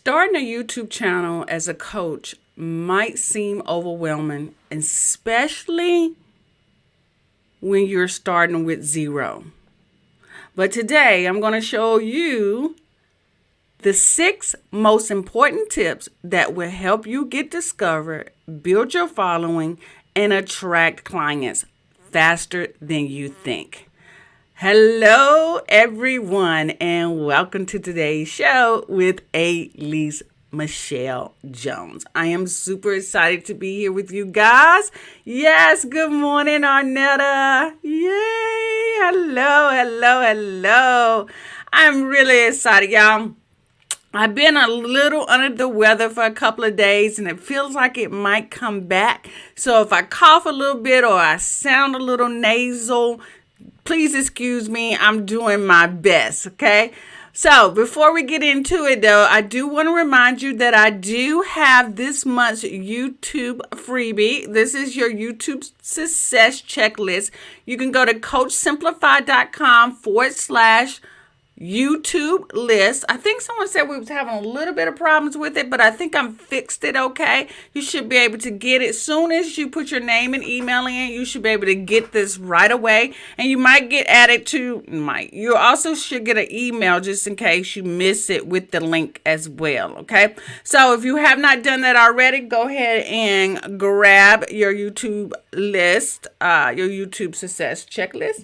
Starting a YouTube channel as a coach might seem overwhelming, especially when you're starting with zero. But today I'm going to show you the 6 most important tips that will help you get discovered, build your following, and attract clients faster than you think. Hello, everyone, and welcome to today's show with Elise Michelle Jones. I am super excited to be here with you guys. Yes, good morning, Arnetta. Yay! Hello. I'm really excited, y'all. I've been a little under the weather for a couple of days, and it feels like it might come back. So if I cough a little bit or I sound a little nasal, please excuse me. I'm doing my best, okay? So before we get into it, though, I do want to remind you that I do have this month's YouTube freebie. This is your YouTube success checklist. You can go to coachsimplify.com/YouTube list. I think someone said we was having a little bit of problems with it, but I think I'm fixed it okay. You should be able to get it. Soon as you put your name and email in, you should be able to get this right away. And you might get added to, you also should get an email just in case you miss it with the link as well, okay? So if you have not done that already, go ahead and grab your YouTube list, your YouTube success checklist,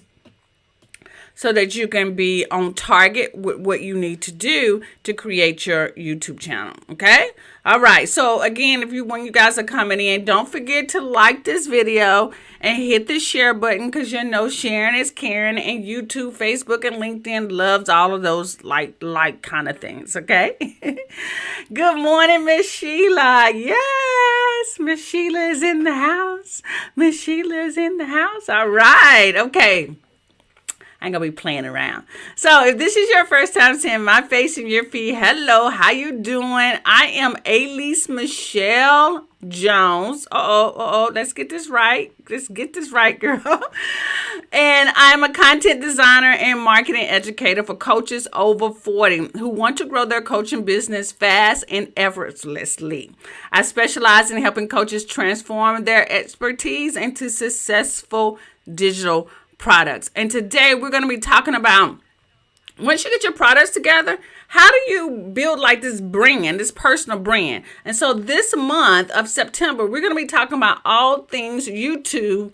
so that you can be on target with what you need to do to create your YouTube channel, okay? All right, so again, when you guys are coming in, don't forget to like this video and hit the share button, because you know sharing is caring, and YouTube, Facebook, and LinkedIn loves all of those like kind of things, okay? Good morning, Miss Sheila. Yes, Miss Sheila is in the house. Miss Sheila is in the house. All right, okay. I ain't gonna be playing around. So if this is your first time seeing my face in your feed, hello, how you doing? I am Elise Michelle Jones. Let's get this right. Let's get this right, girl. And I'm a content designer and marketing educator for coaches over 40 who want to grow their coaching business fast and effortlessly. I specialize in helping coaches transform their expertise into successful digital products. And today we're going to be talking about, once you get your products together, how do you build like this brand, this personal brand? And so this month of September, we're going to be talking about all things YouTube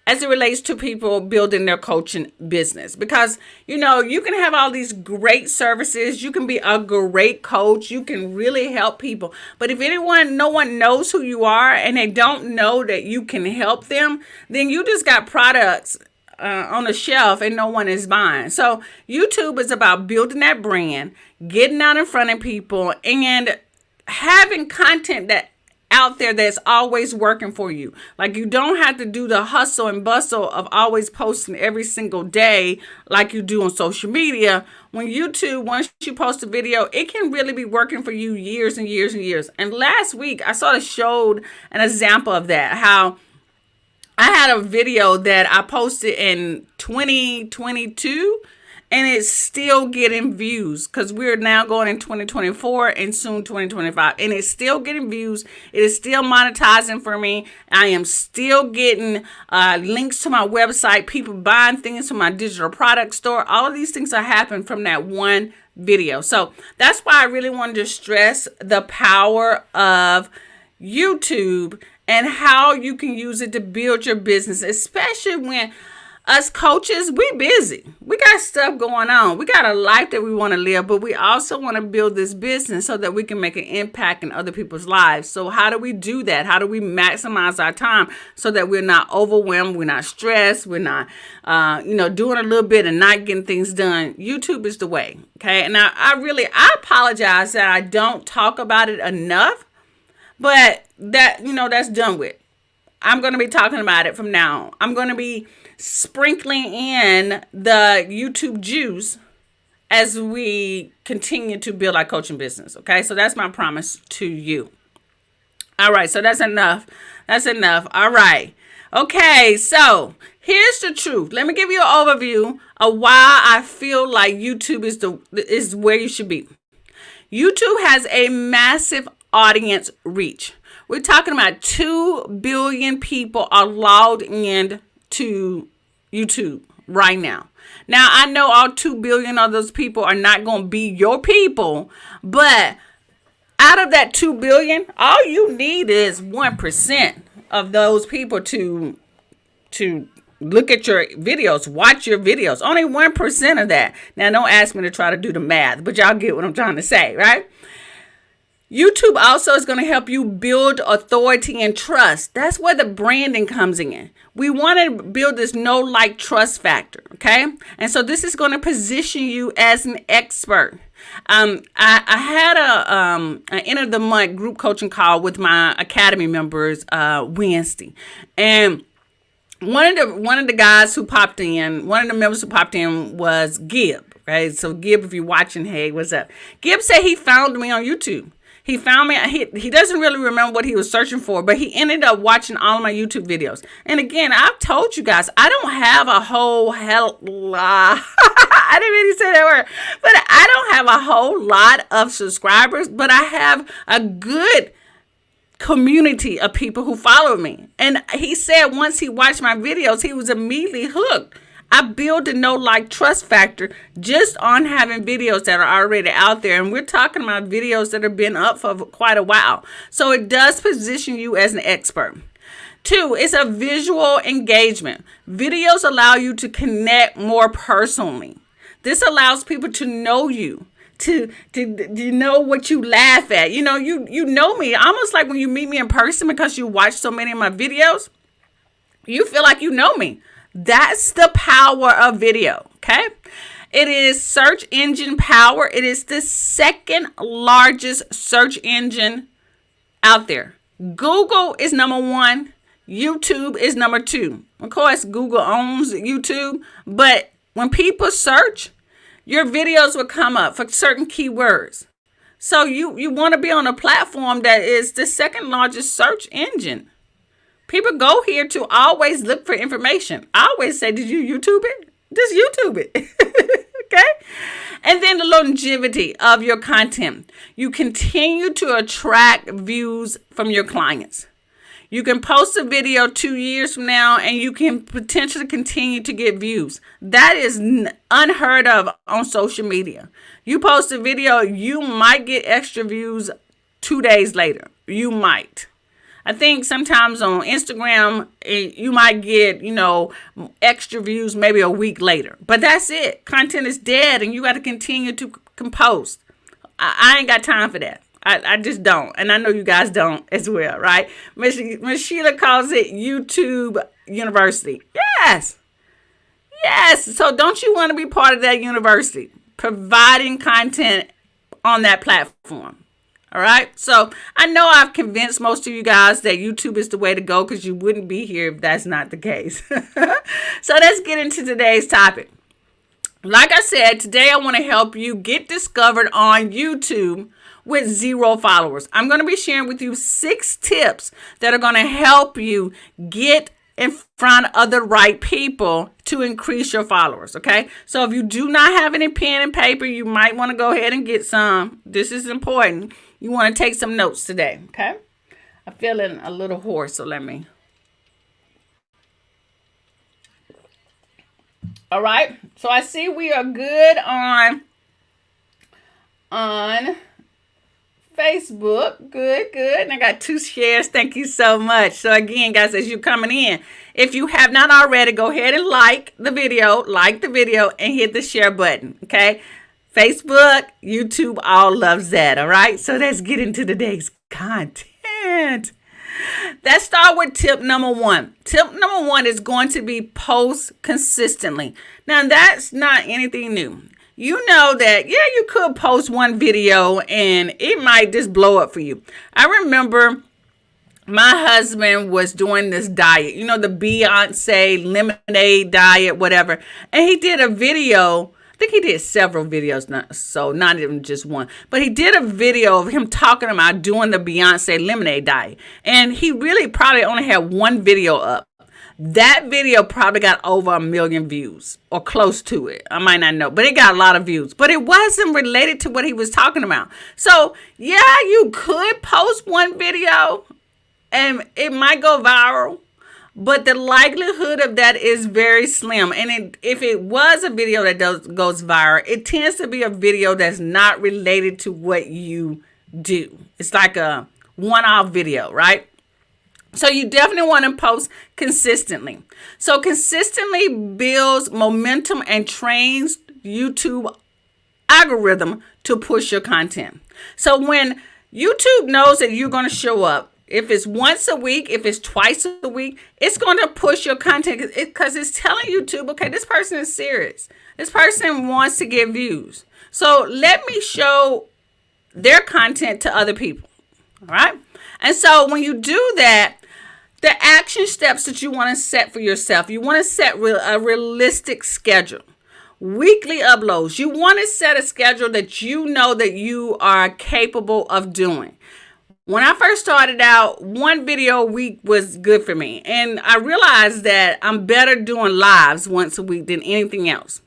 as it relates to people building their coaching business. Because, you can have all these great services. You can be a great coach. You can really help people. But if no one knows who you are and they don't know that you can help them, then you just got products on the shelf and no one is buying. So YouTube is about building that brand, getting out in front of people, and having content that out there that's always working for you. Like, you don't have to do the hustle and bustle of always posting every single day like you do on social media. When YouTube, once you post a video, it can really be working for you years and years and years. And last week I sort of showed an example of that, how I had a video that I posted in 2022 and it's still getting views, because we're now going in 2024 and soon 2025, and it's still getting views. It is still monetizing for me. I am still getting links to my website, people buying things from my digital product store. All of these things are happening from that one video. So that's why I really wanted to stress the power of YouTube and how you can use it to build your business, especially when us coaches, we busy. We got stuff going on. We got a life that we want to live, but we also want to build this business so that we can make an impact in other people's lives. So how do we do that? How do we maximize our time so that we're not overwhelmed, we're not stressed, we're not, doing a little bit and not getting things done? YouTube is the way, okay? And I apologize that I don't talk about it enough. But that's done with. I'm going to be talking about it from now on. I'm going to be sprinkling in the YouTube juice as we continue to build our coaching business. Okay, so that's my promise to you. All right, so that's enough. All right. Okay, so here's the truth. Let me give you an overview of why I feel like YouTube is where you should be. YouTube has a massive audience reach. We're talking about 2 billion people are logged in to YouTube right now. Now, I know all 2 billion of those people are not going to be your people, but out of that 2 billion, all you need is 1% of those people to look at your videos, watch your videos. Only 1% of that. Now, don't ask me to try to do the math, but y'all get what I'm trying to say, right? YouTube also is going to help you build authority and trust. That's where the branding comes in. We want to build this know, like, trust factor, okay? And so this is going to position you as an expert. I had an end of the month group coaching call with my academy members Wednesday, and one of the guys who popped in, one of the members who popped in was Gib, right? So Gib, if you're watching, hey, what's up? Gib said he found me on YouTube. He found me. He doesn't really remember what he was searching for, but he ended up watching all of my YouTube videos. And again, I've told you guys, I don't have a whole hell lot. I didn't really say that word, but I don't have a whole lot of subscribers, but I have a good community of people who follow me. And he said once he watched my videos, he was immediately hooked. I build a know, like, trust factor just on having videos that are already out there. And we're talking about videos that have been up for quite a while. So it does position you as an expert. 2, it's a visual engagement. Videos allow you to connect more personally. This allows people to know you, to know what you laugh at. You know me, almost like when you meet me in person because you watch so many of my videos, you feel like you know me. That's the power of video, okay? It is search engine power. It is the second largest search engine out there. Google is number 1. YouTube is number 2. Of course, Google owns YouTube, but when people search, your videos will come up for certain keywords. So you want to be on a platform that is the second largest search engine. People go here to always look for information. I always say, did you YouTube it? Just YouTube it. Okay? And then the longevity of your content. You continue to attract views from your clients. You can post a video 2 years from now and you can potentially continue to get views. That is unheard of on social media. You post a video, you might get extra views 2 days later. You might. I think sometimes on Instagram, you might get, extra views maybe a week later. But that's it. Content is dead and you got to continue to post. I ain't got time for that. I just don't. And I know you guys don't as well, right? Miss Sheila calls it YouTube University. Yes. So don't you want to be part of that university? Providing content on that platform. All right. So I know I've convinced most of you guys that YouTube is the way to go because you wouldn't be here if that's not the case. So let's get into today's topic. Like I said, today I want to help you get discovered on YouTube with 0 followers. I'm going to be sharing with you 6 tips that are going to help you get in front of the right people to increase your followers, okay? So if you do not have any pen and paper, you might want to go ahead and get some. This is important. You want to take some notes today, okay? I'm feeling a little hoarse, so let me. All right. So I see we are good on Facebook. Good. And I got 2 shares. Thank you so much. So again, guys, as you're coming in, if you have not already, go ahead and like the video, and hit the share button, okay? Facebook, YouTube, all loves that, all right? So let's get into today's content. Let's start with tip number 1. Tip number 1 is going to be post consistently. Now, that's not anything new. You know that, you could post one video and it might just blow up for you. I remember my husband was doing this diet, the Beyonce lemonade diet, whatever. And he did a video. I think he did several videos, not even just one. But he did a video of him talking about doing the Beyonce lemonade diet. And he really probably only had one video up. That video probably got over 1 million views or close to it. I might not know, but it got a lot of views. But it wasn't related to what he was talking about. So, yeah, you could post one video and it might go viral, but the likelihood of that is very slim. And if it was a video that goes viral, it tends to be a video that's not related to what you do. It's like a one-off video, right? So you definitely want to post consistently. So consistently builds momentum and trains YouTube algorithm to push your content. So when YouTube knows that you're going to show up, if it's once a week, if it's twice a week, it's going to push your content because it's telling YouTube, okay, this person is serious. This person wants to get views. So let me show their content to other people. All right. And so when you do that, the action steps that you want to set for yourself, you want to set a realistic schedule. Weekly uploads. You want to set a schedule that you know that you are capable of doing. When I first started out, one video a week was good for me. And I realized that I'm better doing lives once a week than anything else.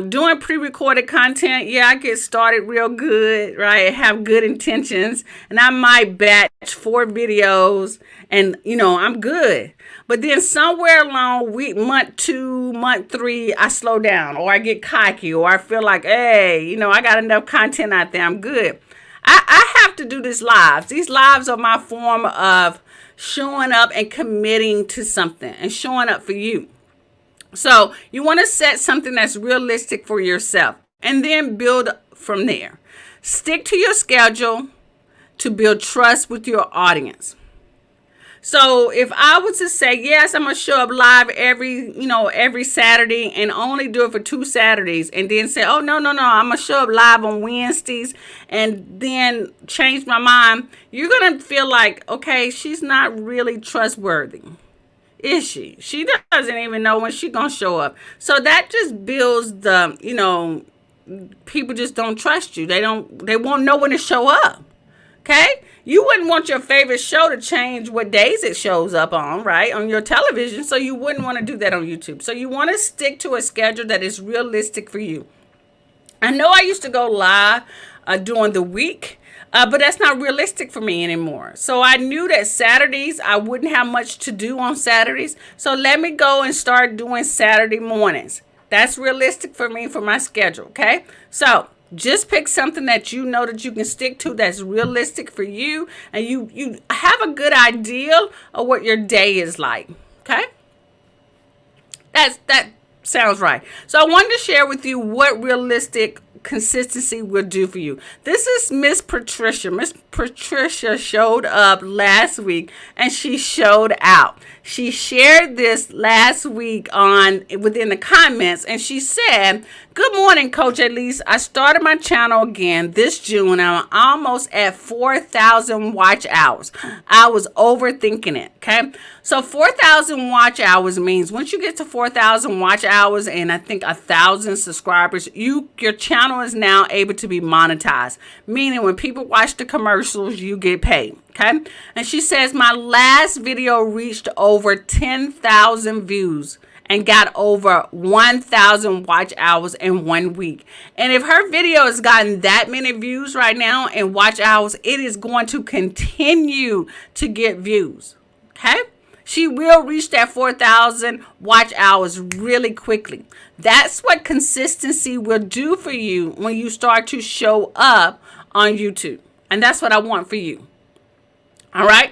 Doing pre-recorded content, yeah, I get started real good, right? Have good intentions, and I might batch 4 videos, and I'm good. But then somewhere along month 2, month 3, I slow down, or I get cocky, or I feel like, hey, I got enough content out there, I'm good. I have to do these lives. These lives are my form of showing up and committing to something and showing up for you. So you want to set something that's realistic for yourself and then build from there. Stick to your schedule to build trust with your audience. So if I was to say, yes, I'm going to show up live every Saturday and only do it for 2 Saturdays and then say, oh, no, I'm going to show up live on Wednesdays and then change my mind, you're going to feel like, okay, she's not really trustworthy. Is she? She doesn't even know when she's going to show up. So that just builds the, people just don't trust you. They won't know when to show up. Okay? You wouldn't want your favorite show to change what days it shows up on, right? On your television. So you wouldn't want to do that on YouTube. So you want to stick to a schedule that is realistic for you. I know I used to go live during the week. But that's not realistic for me anymore. So I knew that Saturdays, I wouldn't have much to do on Saturdays. So let me go and start doing Saturday mornings. That's realistic for me for my schedule, okay? So just pick something that you know that you can stick to that's realistic for you. And you have a good idea of what your day is like, okay? That sounds right. So I wanted to share with you what realistic consistency will do for you. This is Miss Patricia. Miss Patricia showed up last week and she showed out. She shared this last week within the comments and she said, "Good morning, Coach Elise. I started my channel again this June. I'm almost at 4,000 watch hours. I was overthinking it." Okay. So 4,000 watch hours means once you get to 4,000 watch hours and I think 1,000 subscribers, your channel is now able to be monetized. Meaning when people watch the commercials, you get paid. Okay. And she says, my last video reached over 10,000 views and got over 1,000 watch hours in 1 week. And if her video has gotten that many views right now and watch hours, it is going to continue to get views. Okay. She will reach that 4,000 watch hours really quickly. That's what consistency will do for you when you start to show up on YouTube. And that's what I want for you. All right.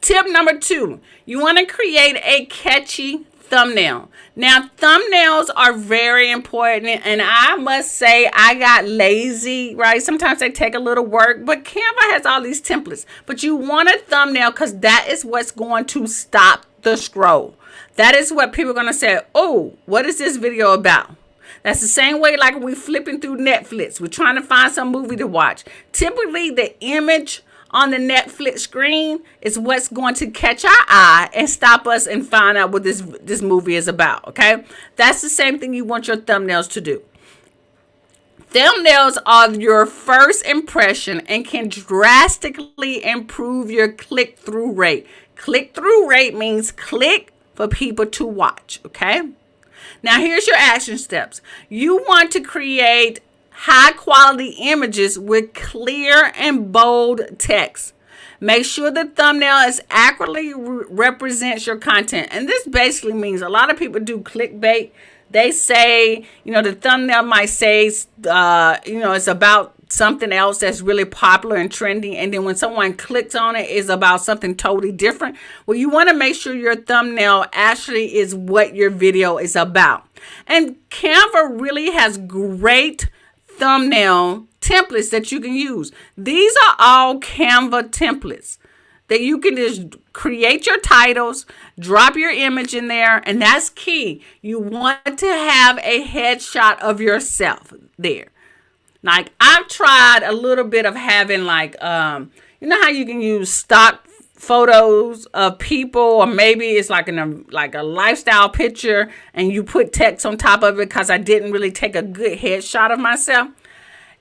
Tip number 2, you want to create a catchy thumbnail. Now, thumbnails are very important, and I must say I got lazy, right? Sometimes they take a little work, but Canva has all these templates. But you want a thumbnail because that is what's going to stop the scroll. That is what people are going to say, oh, what is this video about? That's the same way like we flipping through Netflix. We're trying to find some movie to watch. Typically, the image on the Netflix screen is what's going to catch our eye and stop us and find out what this movie is about, okay? That's the same thing you want your thumbnails to do. Thumbnails are your first impression and can drastically improve your click-through rate. Click-through rate means click for people to watch, okay? Now, here's your action steps. You want to create high quality images with clear and bold text. Make sure the thumbnail is accurately represents your content. And this basically means a lot of people do clickbait. They say, the thumbnail might say, it's about something else that's really popular and trendy. And then when someone clicks on it, it's about something totally different. Well, you want to make sure your thumbnail actually is what your video is about. And Canva really has great thumbnail templates that you can use. These are all Canva templates that you can just create your titles, drop your image in there, and that's key. You want to have a headshot of yourself there. Like, I've tried a little bit of having like, you know how you can use stock photos of people, or maybe it's like a lifestyle picture and you put text on top of it, because I didn't really take a good headshot of myself.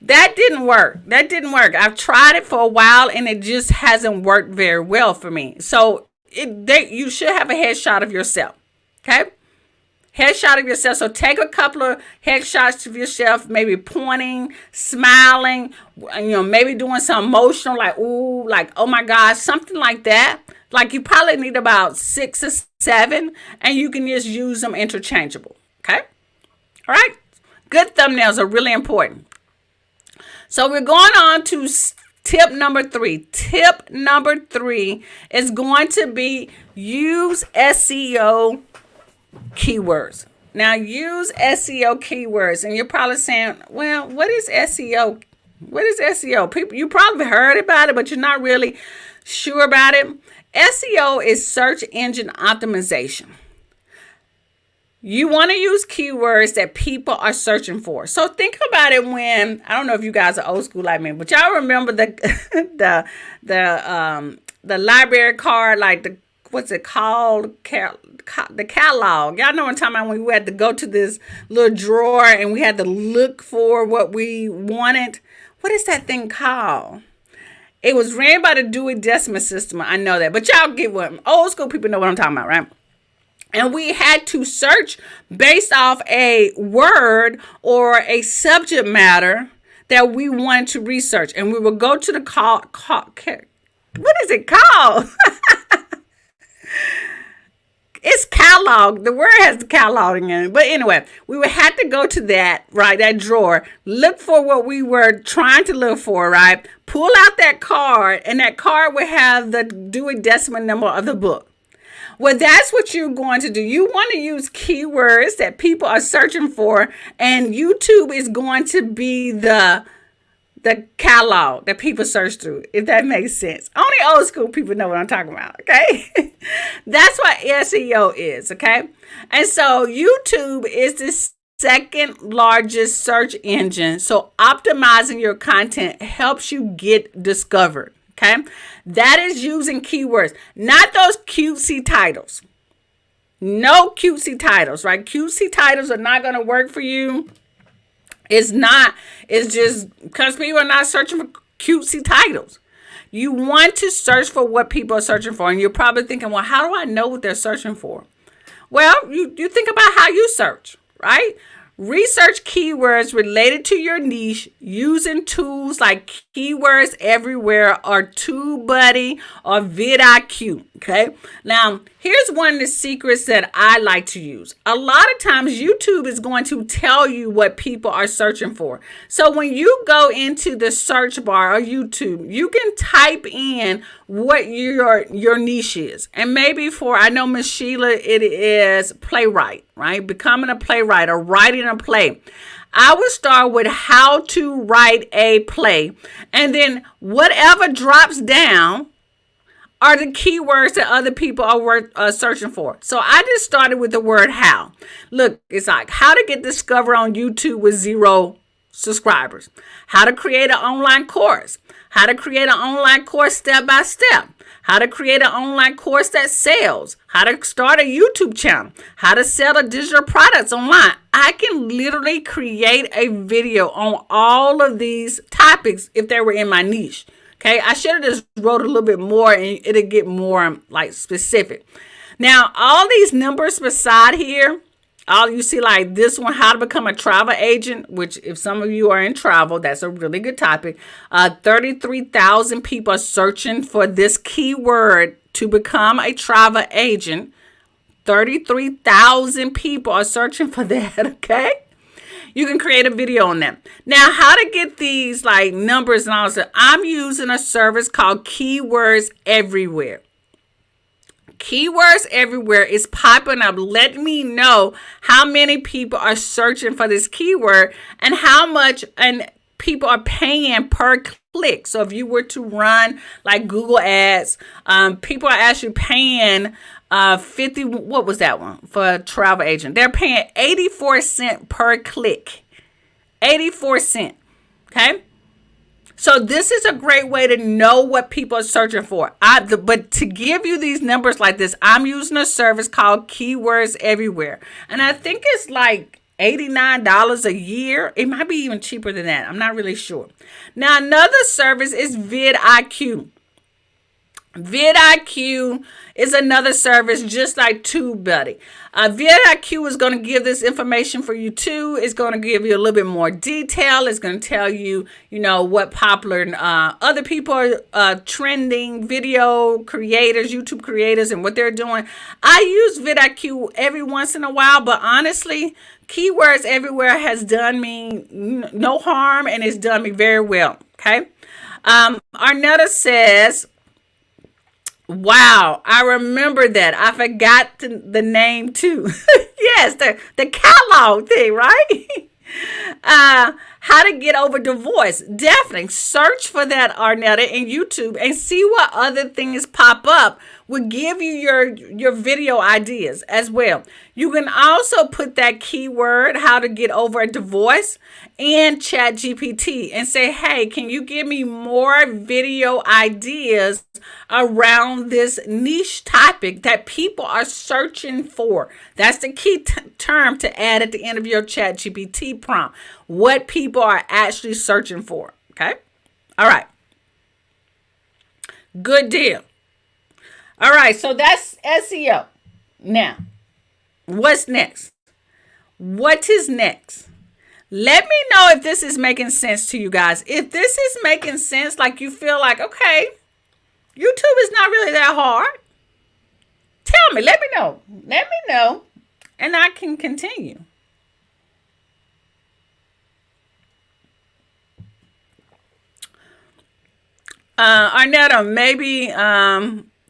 That didn't work. I've tried it for a while and it just hasn't worked very well for me. So you should have a headshot of yourself. Okay? Headshot of yourself. So take a couple of headshots of yourself, maybe pointing, smiling, maybe doing some emotional, like, ooh, like, oh my gosh, something like that. Like, you probably need about 6 or 7, and you can just use them interchangeable. Okay? All right? Good thumbnails are really important. So we're going on to tip number 3. Tip number 3 is going to be use SEO keywords. Now, use SEO keywords. And you're probably saying, well, what is SEO? What is SEO? People, you probably heard about it, but you're not really sure about it. SEO is search engine optimization. You want to use keywords that people are searching for. So think about it when, I don't know if you guys are old school like me, but y'all remember the library card, like what's it called? The catalog. Y'all know what I'm talking about, when we had to go to this little drawer and we had to look for what we wanted. What is that thing called? It was ran by the Dewey Decimal System. I know that, but y'all get what old school people know what I'm talking about, right? And we had to search based off a word or a subject matter that we wanted to research. And we would go to the what is it called? It's catalog. The word has the catalog in it. But anyway, we would have to go to that, right, that drawer, look for what we were trying to look for, right? Pull out that card, and that card would have the Dewey Decimal number of the book. Well, that's what you're going to do. You want to use keywords that people are searching for, and YouTube is going to be the catalog that people search through, if that makes sense. Only old school people know what I'm talking about, okay? That's what SEO is, okay? And so YouTube is the second largest search engine. So optimizing your content helps you get discovered. Okay, that is using keywords, not those cutesy titles. No cutesy titles, right? Cutesy titles are not going to work for you. It's just because people are not searching for cutesy titles. You want to search for what people are searching for. And you're probably thinking, well, how do I know what they're searching for? Well, you think about how you search, right? Research keywords related to your niche using tools like Keywords Everywhere or TubeBuddy or vidIQ. Okay. Now, here's one of the secrets that I like to use. A lot of times YouTube is going to tell you what people are searching for. So when you go into the search bar of YouTube, you can type in what your niche is. And maybe I know Miss Sheila, it is playwright, right? Becoming a playwright or writing a play. I would start with how to write a play. And then whatever drops down are the keywords that other people are searching for. So I just started with the word how. Look, it's like how to get discovered on YouTube with 0 subscribers. How to create an online course. How to create an online course step by step. How to create an online course that sells. How to start a YouTube channel. How to sell digital products online. I can literally create a video on all of these topics if they were in my niche. Okay, I should have just wrote a little bit more and it'll get more like specific. Now, all these numbers beside here, all you see like this one, how to become a travel agent, which if some of you are in travel, that's a really good topic. 33,000 people are searching for this keyword to become a travel agent. 33,000 people are searching for that, okay? You can create a video on that. Now, how to get these like numbers and all that. I'm using a service called Keywords Everywhere. Keywords Everywhere is popping up. Let me know how many people are searching for this keyword and how much and people are paying per click. So if you were to run like Google ads, people are actually paying 50, what was that one for a travel agent? They're paying 84 cents per click. 84 cents. Okay. So this is a great way to know what people are searching for. But to give you these numbers like this, I'm using a service called Keywords Everywhere. And I think it's like $89 a year. It might be even cheaper than that. I'm not really sure. Now, another service is vidIQ. vidIQ is another service just like TubeBuddy. vidIQ is going to give this information for you too. It's going to give you a little bit more detail. It's going to tell you, what popular other people are trending video creators, YouTube creators, and what they're doing. I use vidIQ every once in a while, but honestly, Keywords Everywhere has done me no harm, and it's done me very well. Okay. Arnetta says, wow, I remember that. I forgot the name too. Yes, the catalog thing, right? How to get over divorce. Definitely search for that, Arnetta, in YouTube and see what other things pop up. Will give you your video ideas as well. You can also put that keyword, how to get over a divorce, in ChatGPT and say, hey, can you give me more video ideas around this niche topic that people are searching for? That's the key term to add at the end of your ChatGPT prompt. What people are actually searching for. Okay. All right. Good deal. All right. So that's SEO. Now, what's next? What is next? Let me know if this is making sense to you guys. If this is making sense, like you feel like, okay, YouTube is not really that hard. Tell me, let me know. Let me know, and I can continue. Arnetta, maybe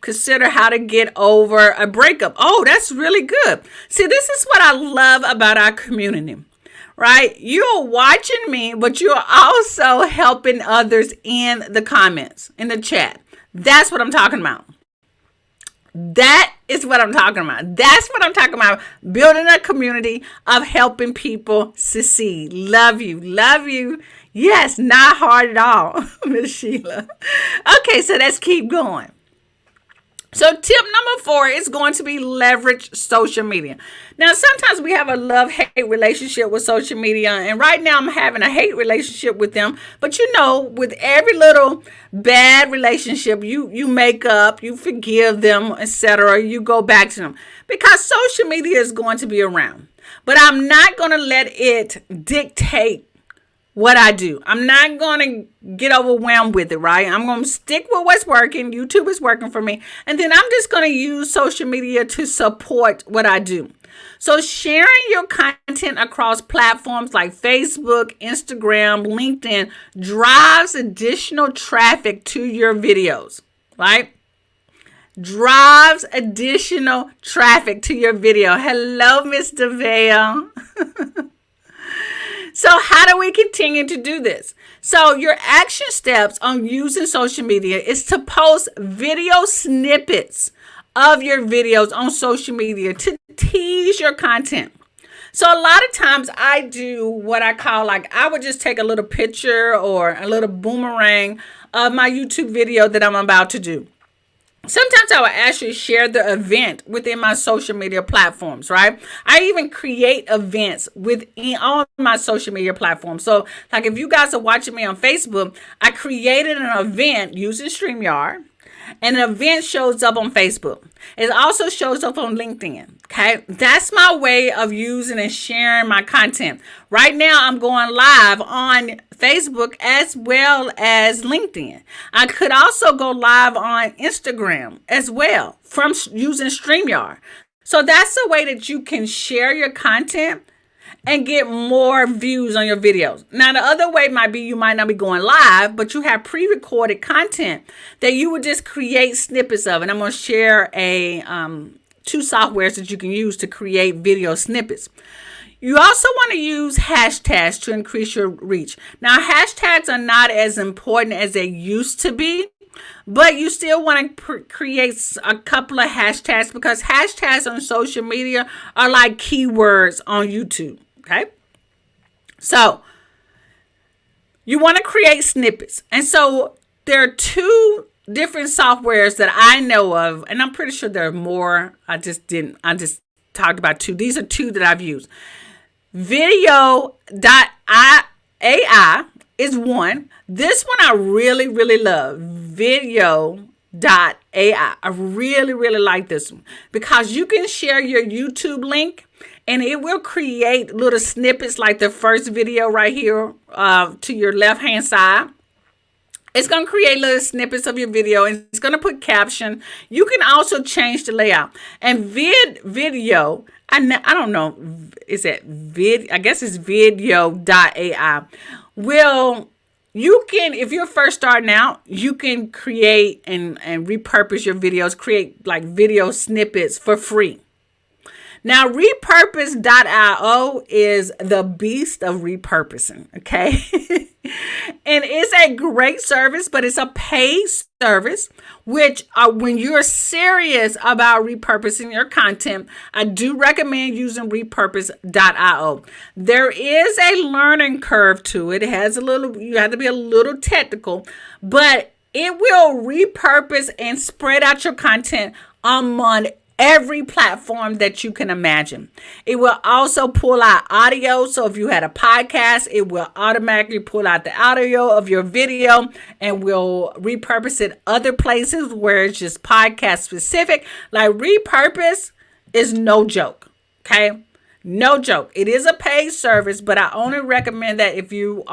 consider how to get over a breakup. Oh, that's really good. See, this is what I love about our community, right? You're watching me, but you're also helping others in the comments, in the chat. That's what I'm talking about. That is what I'm talking about. That's what I'm talking about. Building a community of helping people succeed. Love you. Love you. Yes, not hard at all, Miss Sheila. Okay, so let's keep going. So tip number 4 is going to be leverage social media. Now, sometimes we have a love-hate relationship with social media, and right now I'm having a hate relationship with them. But with every little bad relationship, you make up, you forgive them, etc. You go back to them because social media is going to be around. But I'm not going to let it dictate what I do. I'm not going to get overwhelmed with it, right? I'm going to stick with what's working. YouTube is working for me. And then I'm just going to use social media to support what I do. So sharing your content across platforms like Facebook, Instagram, LinkedIn drives additional traffic to your videos, right? Drives additional traffic to your video. Hello, Miss DeVale. So how do we continue to do this? So your action steps on using social media is to post video snippets of your videos on social media to tease your content. So a lot of times I do what I call, I would just take a little picture or a little boomerang of my YouTube video that I'm about to do. Sometimes I will actually share the event within my social media platforms, right? I even create events within all my social media platforms. So if you guys are watching me on Facebook, I created an event using StreamYard. and an event shows up on Facebook. It also shows up on LinkedIn. Okay, that's my way of using and sharing my content. Right now, I'm going live on Facebook as well as LinkedIn. I could also go live on Instagram as well from using StreamYard. So that's a way that you can share your content and get more views on your videos. Now, the other way might be you might not be going live, but you have pre-recorded content that you would just create snippets of. And I'm going to share two softwares that you can use to create video snippets. You also want to use hashtags to increase your reach. Now, hashtags are not as important as they used to be, but you still want to create a couple of hashtags because hashtags on social media are like keywords on YouTube. Okay, so you want to create snippets. And so there are two different softwares that I know of, and I'm pretty sure there are more. I just talked about two. These are two that I've used. Video.ai is one. This one I really, really love. Video.ai. I really, really like this one because you can share your YouTube link and it will create little snippets like the first video right here to your left-hand side. It's going to create little snippets of your video and it's going to put caption. You can also change the layout. And video, I don't know, is that I guess it's video.ai. You can, if you're first starting out, you can create and repurpose your videos, create like video snippets for free. Now, repurpose.io is the beast of repurposing, okay? And it's a great service, but it's a paid service, which when you're serious about repurposing your content, I do recommend using repurpose.io. There is a learning curve to it. It has you have to be a little technical, but it will repurpose and spread out your content among every platform that you can imagine. It will also pull out audio. So if you had a podcast, it will automatically pull out the audio of your video and will repurpose it other places where it's just podcast specific. Like repurpose is no joke. Okay. No joke. It is a paid service, but I only recommend that if you're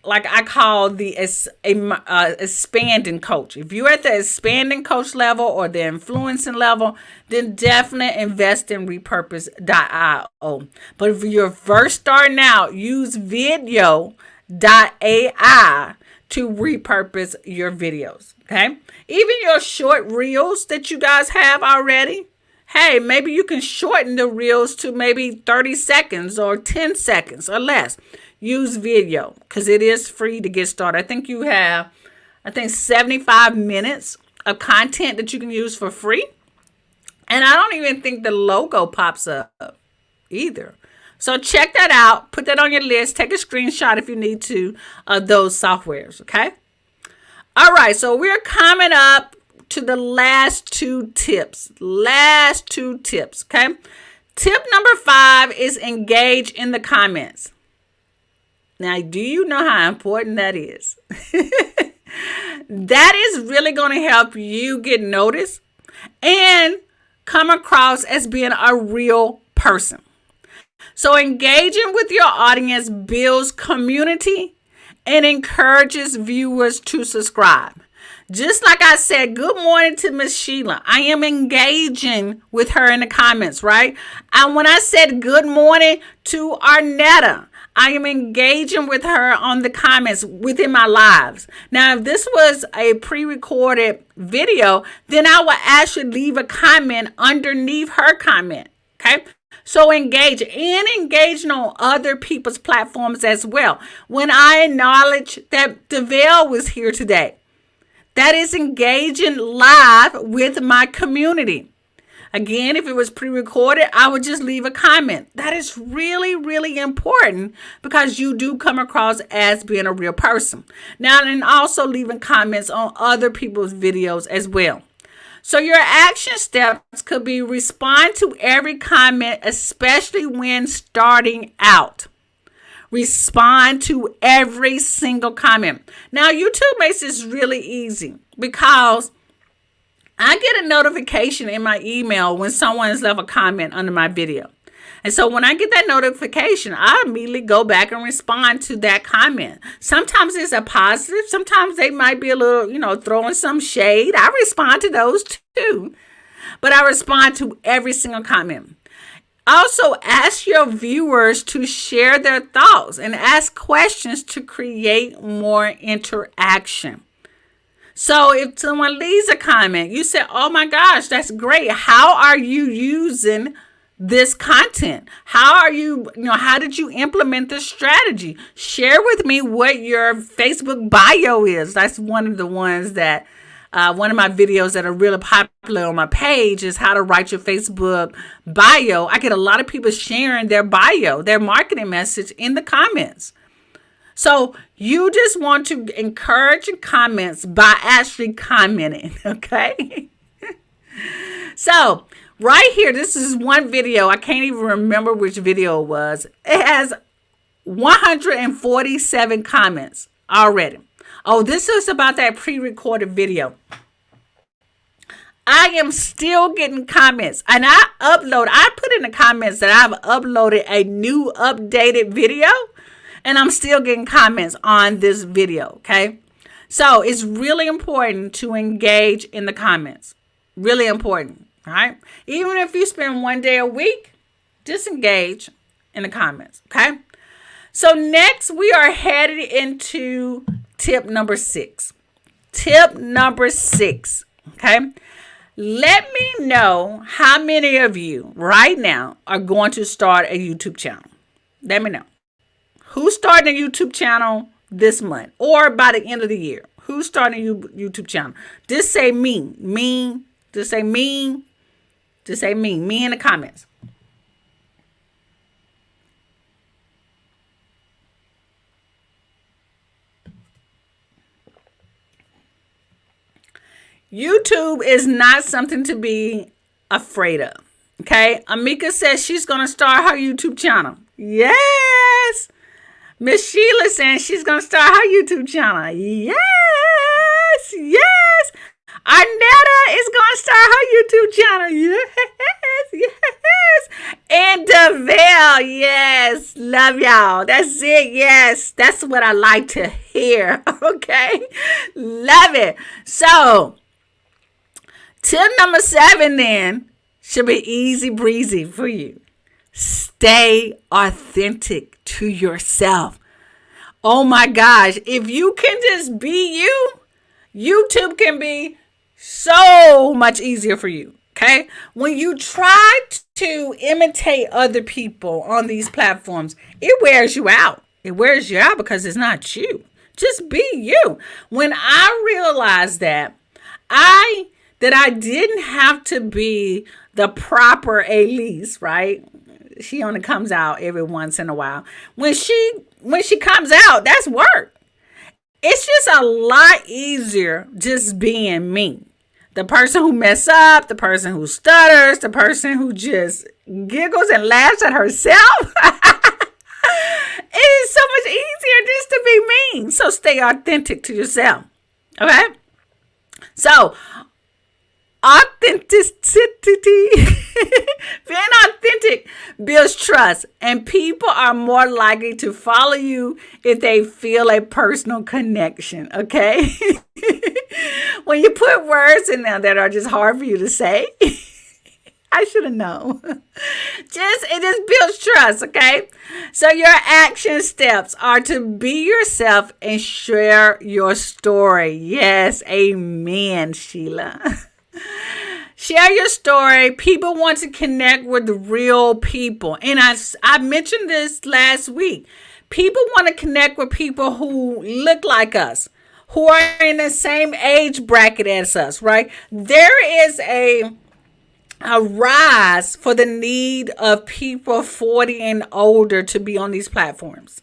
like I call the expanding coach. If you're at the expanding coach level or the influencing level, then definitely invest in repurpose.io. But if you're first starting out, use video.ai to repurpose your videos. Okay. Even your short reels that you guys have already. Hey, maybe you can shorten the reels to maybe 30 seconds or 10 seconds or less. Use video because it is free to get started. I think you have, 75 minutes of content that you can use for free. And I don't even think the logo pops up either. So check that out. Put that on your list. Take a screenshot if you need to of those softwares. Okay. All right. So we're coming up to the last two tips. Okay. Tip number 5 is engage in the comments. Now, do you know how important that is? That is really going to help you get noticed and come across as being a real person. So engaging with your audience builds community and encourages viewers to subscribe. Just like I said, good morning to Miss Sheila. I am engaging with her in the comments, right? And when I said good morning to Arnetta, I am engaging with her on the comments within my lives. Now, if this was a pre-recorded video, then I will actually leave a comment underneath her comment. Okay. So engaging on other people's platforms as well. When I acknowledge that DeVale was here today, that is engaging live with my community. Again, if it was pre-recorded, I would just leave a comment. That is really, really important because you do come across as being a real person. Now, and also leaving comments on other people's videos as well. So your action steps could be respond to every comment, especially when starting out. respond to every single comment. Now, YouTube makes this really easy because I get a notification in my email when someone has left a comment under my video. And so when I get that notification, I immediately go back and respond to that comment. Sometimes it's a positive. Sometimes they might be a little, throwing some shade. I respond to those too. But I respond to every single comment. Also, ask your viewers to share their thoughts and ask questions to create more interaction. So if someone leaves a comment, you say, oh my gosh, that's great. How are you using this content? How did you implement this strategy? Share with me what your Facebook bio is. That's one of the ones that, one of my videos that are really popular on my page is how to write your Facebook bio. I get a lot of people sharing their bio, their marketing message in the comments. So you just want to encourage comments by actually commenting, okay? So right here, this is one video. I can't even remember which video it was. It has 147 comments already. Oh, this is about that pre-recorded video. I am still getting comments. And I put in the comments that I've uploaded a new updated video. And I'm still getting comments on this video, okay? So it's really important to engage in the comments. Really important, all right? Even if you spend one day a week, just engage in the comments, okay? So next, we are headed into tip number 6. Tip number 6, okay? Let me know how many of you right now are going to start a YouTube channel. Let me know. Who's starting a YouTube channel this month or by the end of the year? Who's starting a YouTube channel? Just say me. Just say me. Just say me. Me in the comments. YouTube is not something to be afraid of. Okay? Amika says she's going to start her YouTube channel. Yes. Miss Sheila saying she's going to start her YouTube channel. Yes. Yes. Arnetta is going to start her YouTube channel. Yes. Yes. And DeVale. Yes. Love y'all. That's it. Yes. That's what I like to hear. Okay. Love it. So, tip number 7 then should be easy breezy for you. Stay authentic to yourself. Oh my gosh. If you can just be you, YouTube can be so much easier for you. Okay. When you try to imitate other people on these platforms, it wears you out. It wears you out because it's not you. Just be you. When I realized that I didn't have to be the proper Elise, right? She only comes out every once in a while. When she comes out, that's work. It's just a lot easier just being me. The person who mess up, the person who stutters, the person who just giggles and laughs at herself. It is so much easier just to be me. So stay authentic to yourself. Okay? So, authenticity. Being authentic builds trust, and people are more likely to follow you if they feel a personal connection. Okay? When you put words in there that are just hard for you to say, I should have known. It just builds trust, okay? So your action steps are to be yourself and share your story. Yes, amen, Sheila. Share your story. People want to connect with real people. And I mentioned this last week. People want to connect with people who look like us, who are in the same age bracket as us, right? There is a rise for the need of people 40 and older to be on these platforms.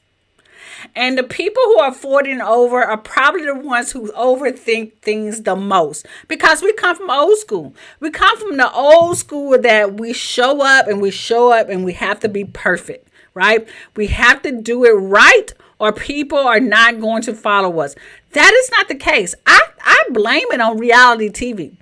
And the people who are 40 and over are probably the ones who overthink things the most, because we come from old school. We come from the old school that we show up and we have to be perfect. right? We have to do it right, or people are not going to follow us. That is not the case. I blame it on reality TV.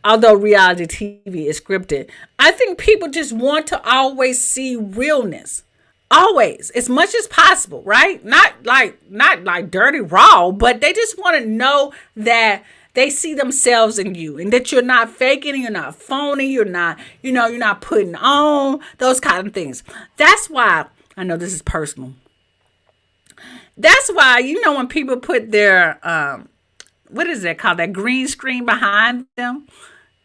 Although reality TV is scripted, I think people just want to always see realness. Always, as much as possible, right? Not like dirty raw, but they just want to know that they see themselves in you, and that you're not faking, you're not phony, you're not putting on those kind of things. That's why, I know this is personal. That's why, when people put their, what is that called? That green screen behind them,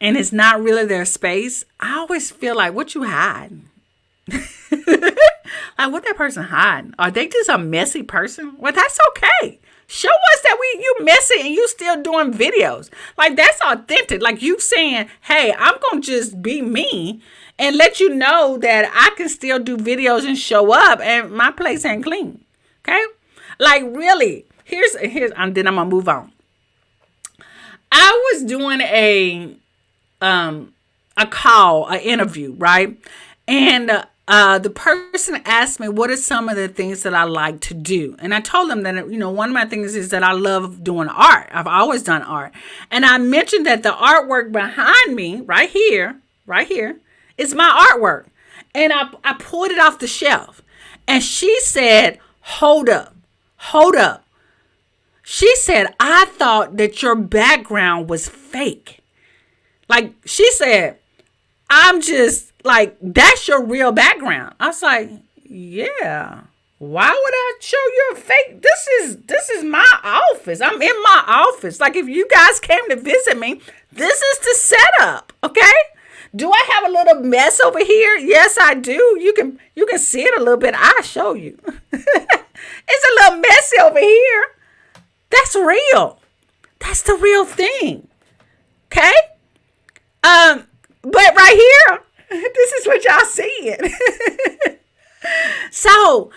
and it's not really their space. I always feel like, what you hiding? Like, what that person hiding? Are they just a messy person? Well, that's okay. Show us that you messy and you still doing videos. Like, that's authentic. Like, you saying, hey, I'm going to just be me and let you know that I can still do videos and show up and my place ain't clean. Okay? Like, really, here's, and then I'm going to move on. I was doing a call, an interview, right? And the person asked me, what are some of the things that I like to do? And I told them that, one of my things is that I love doing art. I've always done art. And I mentioned that the artwork behind me, right here, is my artwork. And I pulled it off the shelf. And she said, hold up. She said, I thought that your background was fake. Like, she said, I'm just like, that's your real background. I was like, yeah. Why would I show you a fake? This is my office. I'm in my office. Like, if you guys came to visit me, this is the setup. Okay. Do I have a little mess over here? Yes, I do. You can see it a little bit. I'll show you. It's a little messy over here. That's real. That's the real thing. Okay? But right here, this is what y'all seeing. So,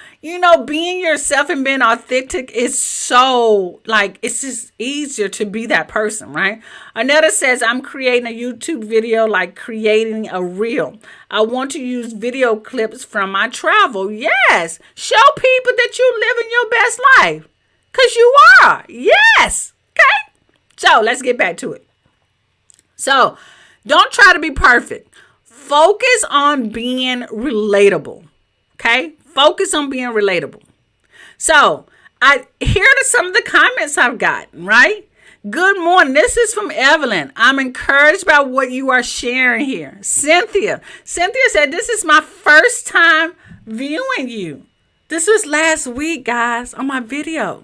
being yourself and being authentic is so, it's just easier to be that person, right? Another says, I'm creating a YouTube video, like creating a reel. I want to use video clips from my travel. Yes. Show people that you living your best life. Because you are. Yes. Okay. So, let's get back to it. So, don't try to be perfect. Focus on being relatable. Okay? Focus on being relatable. So, here are some of the comments I've gotten, right? Good morning. This is from Evelyn. I'm encouraged by what you are sharing here. Cynthia said, this is my first time viewing you. This was last week, guys, on my video.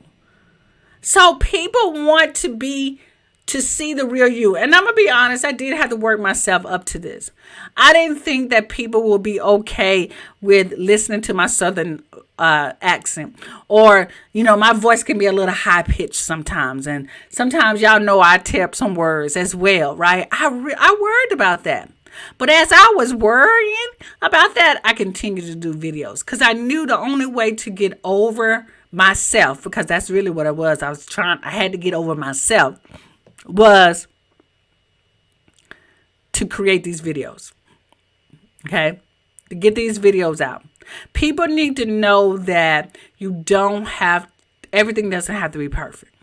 So, people want to see the real you. And I'm going to be honest, I did have to work myself up to this. I didn't think that people will be okay with listening to my Southern accent. Or, my voice can be a little high pitched sometimes. And sometimes y'all know I tap some words as well, right? I worried about that. But as I was worrying about that, I continued to do videos because I knew the only way to get over myself, because that's really what it was. I had to get over myself, was to create these videos. Okay? To get these videos out. People need to know that everything doesn't have to be perfect.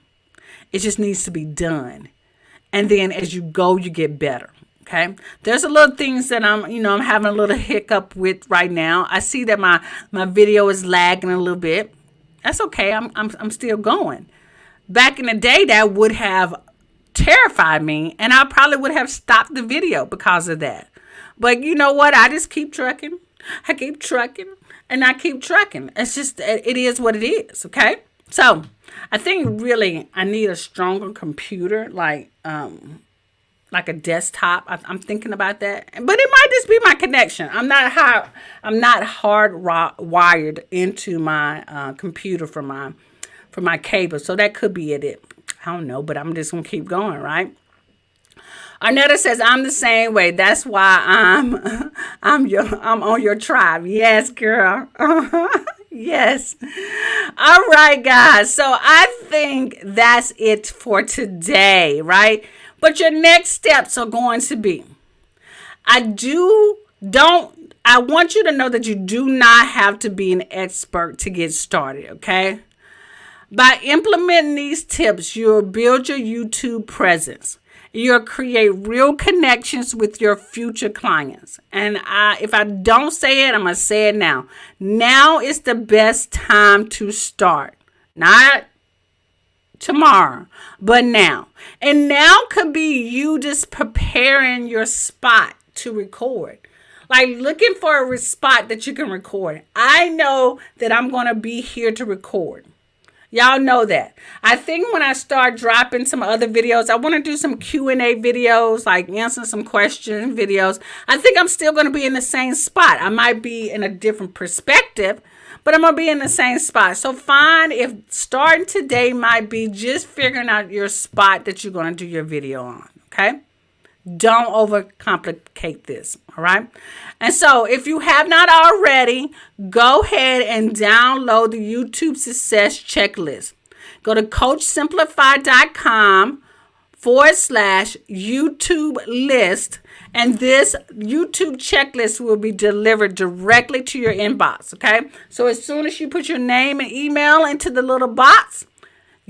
It just needs to be done. And then as you go, you get better. Okay? There's a little things that I'm having a little hiccup with right now. I see that my video is lagging a little bit. That's okay. I'm still going. Back in the day, that would have terrified me, and I probably would have stopped the video because of that. But you know what? I just keep trucking. I keep trucking, and I keep trucking. It's just, it is what it is. Okay. So I think really I need a stronger computer, like a desktop. I'm thinking about that, but it might just be my connection. I'm not hardwired into my computer from my cable, so that could be it. I don't know, but I'm just gonna keep going, right? Arnetta says, I'm the same way. That's why I'm on your tribe. Yes, girl. Yes. All right, guys. So I think that's it for today, right? But your next steps are going to be, don't I want you to know that you do not have to be an expert to get started, okay? By implementing these tips, you'll build your YouTube presence. You'll create real connections with your future clients. And if I don't say it, I'm going to say it now. Now is the best time to start. Not tomorrow, but now. And now could be you just preparing your spot to record. Like looking for a spot that you can record. I know that I'm going to be here to record. Y'all know that. I think when I start dropping some other videos, I want to do some Q&A videos, like answering some question videos. I think I'm still going to be in the same spot. I might be in a different perspective, but I'm going to be in the same spot. So fine if starting today might be just figuring out your spot that you're going to do your video on, okay? Don't overcomplicate this, all right? And so if you have not already, go ahead and download the YouTube Success Checklist. Go to coachsimplify.com/YouTube list, and this YouTube checklist will be delivered directly to your inbox, okay? So as soon as you put your name and email into the little box,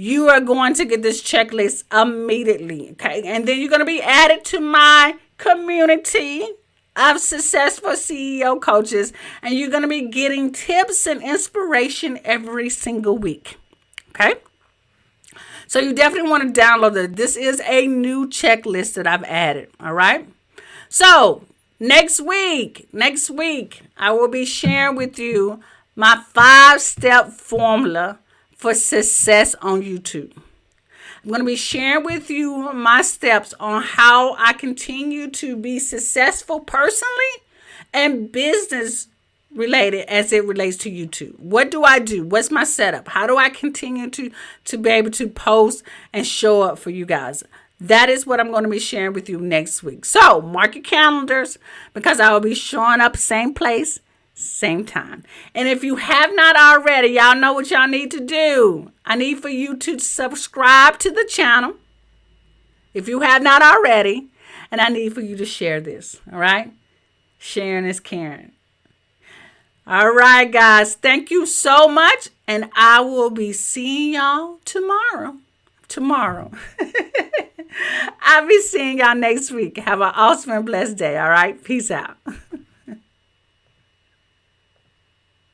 you are going to get this checklist immediately, okay? And then you're going to be added to my community of successful CEO coaches, and you're going to be getting tips and inspiration every single week, okay? So you definitely want to download it. This is a new checklist that I've added, all right? So next week, I will be sharing with you my 5-step formula for success on YouTube. I'm going to be sharing with you my steps on how I continue to be successful personally and business related as it relates to YouTube. What do I do? What's my setup? How do I continue to be able to post and show up for you guys? That is what I'm going to be sharing with you next week. So mark your calendars because I will be showing up same place, same time. And if you have not already, y'all know what y'all need to do. I need for you to subscribe to the channel if you have not already. And I need for you to share this. All right? Sharing is caring. All right, guys. Thank you so much. And I will be seeing y'all tomorrow. I'll be seeing y'all next week. Have an awesome and blessed day. All right? Peace out.